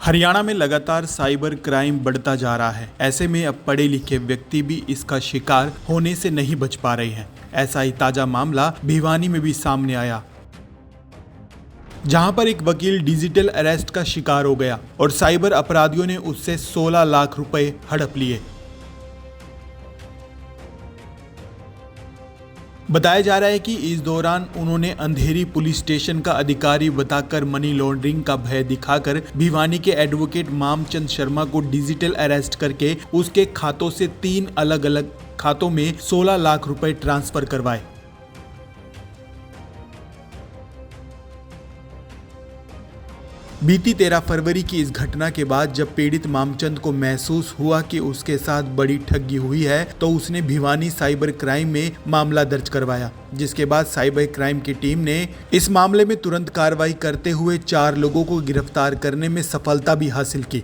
हरियाणा में लगातार cyber crime बढ़ता जा रहा है। ऐसे में अब पढ़े लिखे व्यक्ति भी इसका शिकार होने से नहीं बच पा रहे हैं। ऐसा ही ताजा मामला भिवानी में भी सामने आया, जहां पर एक वकील डिजिटल अरेस्ट का शिकार हो गया और साइबर अपराधियों ने उससे 16 लाख रुपए हड़प लिए। बताया जा रहा है कि इस दौरान उन्होंने अंधेरी पुलिस स्टेशन का अधिकारी बताकर मनी लॉन्ड्रिंग का भय दिखाकर भिवानी के एडवोकेट मामचंद शर्मा को डिजिटल अरेस्ट करके उसके खातों से 3 अलग अलग खातों में 16 लाख रुपए ट्रांसफर करवाए। बीती 13 फरवरी की इस घटना के बाद जब पीड़ित मामचंद को महसूस हुआ कि उसके साथ बड़ी ठगी हुई है, तो उसने भिवानी साइबर क्राइम में मामला दर्ज करवाया, जिसके बाद साइबर क्राइम की टीम ने इस मामले में तुरंत कार्रवाई करते हुए 4 लोगों को गिरफ्तार करने में सफलता भी हासिल की।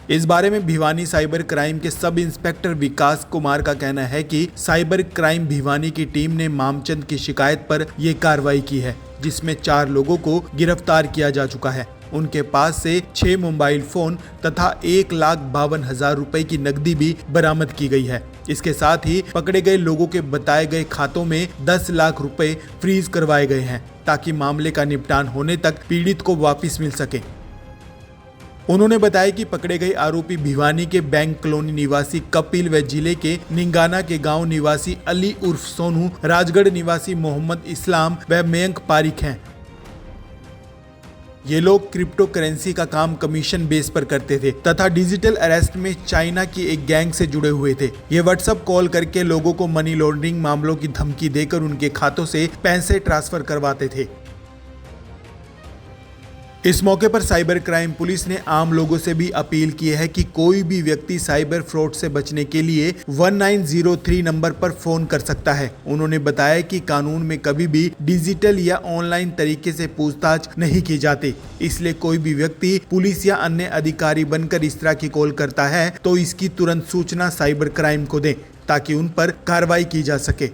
इस बारे में भिवानी साइबर क्राइम के सब इंस्पेक्टर विकास कुमार का कहना है कि साइबर क्राइम भिवानी की टीम ने मामचंद की शिकायत पर यह कार्रवाई की है, जिसमें 4 लोगों को गिरफ्तार किया जा चुका है। उनके पास से 6 मोबाइल फोन तथा 1,52,000 रुपए की नकदी भी बरामद की गई है। इसके साथ ही पकड़े गए लोगों के बताए गए खातों में 10 लाख रुपए फ्रीज करवाए गए हैं, ताकि मामले का निपटान होने तक पीड़ित को वापिस मिल सके। उन्होंने बताया कि पकड़े गए आरोपी भिवानी के बैंक कॉलोनी निवासी कपिल व जिले के निंगाना के गांव निवासी अली उर्फ सोनू, राजगढ़ निवासी मोहम्मद इस्लाम व मयंक पारिक हैं। ये लोग क्रिप्टो करेंसी का काम कमीशन बेस पर करते थे तथा डिजिटल अरेस्ट में चाइना की एक गैंग से जुड़े हुए थे। ये व्हाट्सएप कॉल करके लोगों को मनी लॉन्ड्रिंग मामलों की धमकी देकर उनके खातों से पैसे ट्रांसफर करवाते थे। इस मौके पर साइबर क्राइम पुलिस ने आम लोगों से भी अपील की है कि कोई भी व्यक्ति साइबर फ्रॉड से बचने के लिए 1903 नंबर पर फोन कर सकता है। उन्होंने बताया कि कानून में कभी भी डिजिटल या ऑनलाइन तरीके से पूछताछ नहीं की जाती, इसलिए कोई भी व्यक्ति पुलिस या अन्य अधिकारी बनकर इस तरह की कॉल करता है तो इसकी तुरंत सूचना साइबर क्राइम को दें, ताकि उन पर कार्रवाई की जा सके।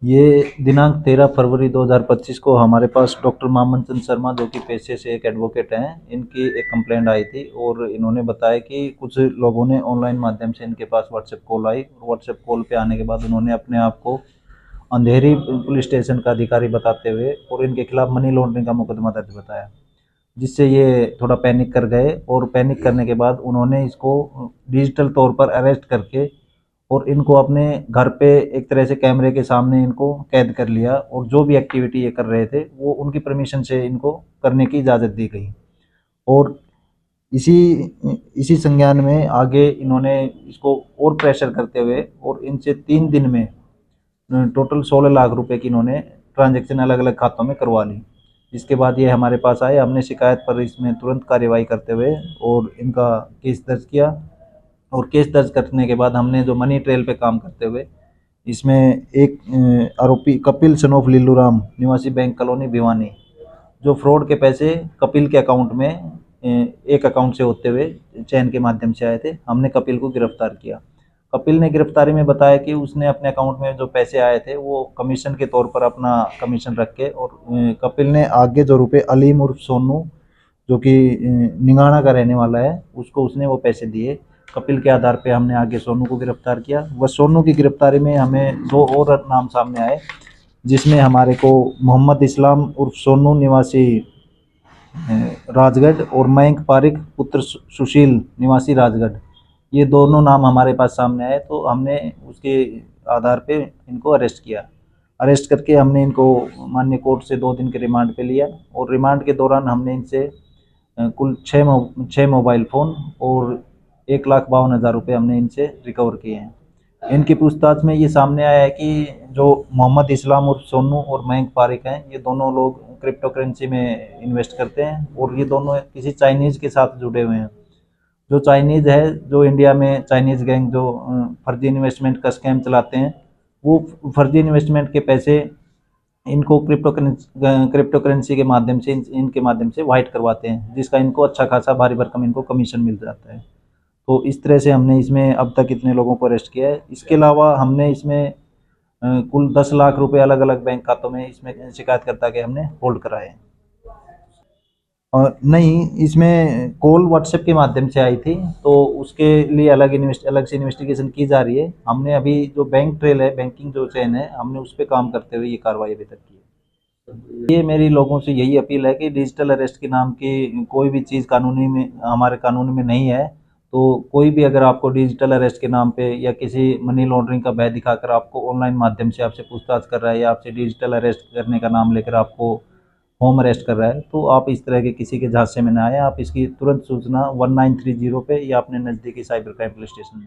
ये दिनांक 13 फरवरी 2025 को हमारे पास डॉक्टर मामचंद शर्मा, जो कि पेशे से एक एडवोकेट हैं, इनकी एक कंप्लेंट आई थी और इन्होंने बताया कि कुछ लोगों ने ऑनलाइन माध्यम से इनके पास व्हाट्सएप कॉल आई और व्हाट्सएप कॉल पे आने के बाद उन्होंने अपने आप को अंधेरी पुलिस स्टेशन का अधिकारी बताते हुए और इनके खिलाफ मनी लॉन्ड्रिंग का मुकदमा दर्ज बताया, जिससे ये थोड़ा पैनिक कर गए और पैनिक करने के बाद उन्होंने इसको डिजिटल तौर पर अरेस्ट करके और इनको अपने घर पे एक तरह से कैमरे के सामने इनको कैद कर लिया और जो भी एक्टिविटी ये कर रहे थे वो उनकी परमिशन से इनको करने की इजाज़त दी गई। और इसी इसी संज्ञान में आगे इन्होंने इसको और प्रेशर करते हुए और इनसे 3 दिन में टोटल 16 लाख रुपए की इन्होंने ट्रांजैक्शन अलग अलग खातों में करवा ली। इसके बाद ये हमारे पास आए, हमने शिकायत पर इसमें तुरंत कार्रवाई करते हुए और इनका केस दर्ज किया और केस दर्ज करने के बाद हमने जो मनी ट्रेल पे काम करते हुए इसमें एक आरोपी कपिल सन ऑफ लीलू राम निवासी बैंक कॉलोनी भिवानी, जो फ्रॉड के पैसे कपिल के अकाउंट में एक अकाउंट से होते हुए चैन के माध्यम से आए थे, हमने कपिल को गिरफ्तार किया। कपिल ने गिरफ्तारी में बताया कि उसने अपने अकाउंट में जो पैसे आए थे वो कमीशन के तौर पर अपना कमीशन रख के और कपिल ने आगे जो रुपये अलीम उर्फ सोनू, जो कि निंगाना का रहने वाला है, उसको उसने वो पैसे दिए। कपिल के आधार पे हमने आगे सोनू को गिरफ्तार किया। वह सोनू की गिरफ्तारी में हमें 2 और नाम सामने आए, जिसमें हमारे को मोहम्मद इस्लाम उर्फ सोनू निवासी राजगढ़ और मयंक पारिक पुत्र सुशील निवासी राजगढ़, ये दोनों नाम हमारे पास सामने आए। तो हमने उसके आधार पे इनको अरेस्ट किया। अरेस्ट करके हमने इनको माननीय कोर्ट से 2 दिन के रिमांड पे लिया और रिमांड के दौरान हमने इनसे कुल 6 मोबाइल फ़ोन और 1,52,000 रुपये हमने इनसे रिकवर किए हैं। इनकी पूछताछ में ये सामने आया है कि जो मोहम्मद इस्लाम उर्फ सोनू और मयंक पारिक हैं, ये दोनों लोग क्रिप्टो करेंसी में इन्वेस्ट करते हैं और ये दोनों किसी चाइनीज़ के साथ जुड़े हुए हैं। जो चाइनीज़ है, जो इंडिया में चाइनीज़ गैंग जो फर्जी इन्वेस्टमेंट का स्कैम चलाते हैं, वो फर्जी इन्वेस्टमेंट के पैसे इनको क्रिप्टो करेंसी के माध्यम से इनके माध्यम से वाइट करवाते हैं, जिसका इनको अच्छा खासा भारी भरकम इनको कमीशन मिल जाता है। तो इस तरह से हमने इसमें अब तक इतने लोगों को अरेस्ट किया है। इसके अलावा हमने इसमें कुल 10 लाख रुपए अलग अलग बैंक खातों में इसमें शिकायतकर्ता के हमने होल्ड कराए हैं। और नहीं, इसमें कॉल व्हाट्सएप के माध्यम से आई थी, तो उसके लिए अलग से इन्वेस्टिगेशन की जा रही है। हमने अभी जो बैंक ट्रेल है, बैंकिंग जो चेन है, हमने उस पे काम करते हुए ये कार्रवाई अभी तक की है। ये मेरी लोगों से यही अपील है कि डिजिटल अरेस्ट के नाम की कोई भी चीज़ कानूनी में, हमारे कानून में नहीं है। तो कोई भी अगर आपको डिजिटल अरेस्ट के नाम पे या किसी मनी लॉन्ड्रिंग का भय दिखाकर आपको ऑनलाइन माध्यम से आपसे पूछताछ कर रहा है या आपसे डिजिटल अरेस्ट करने का नाम लेकर आपको होम अरेस्ट कर रहा है, तो आप इस तरह के किसी के झांसे में ना आए। आप इसकी तुरंत सूचना 1930 पे या अपने नज़दीकी साइबर क्राइम पुलिस स्टेशन में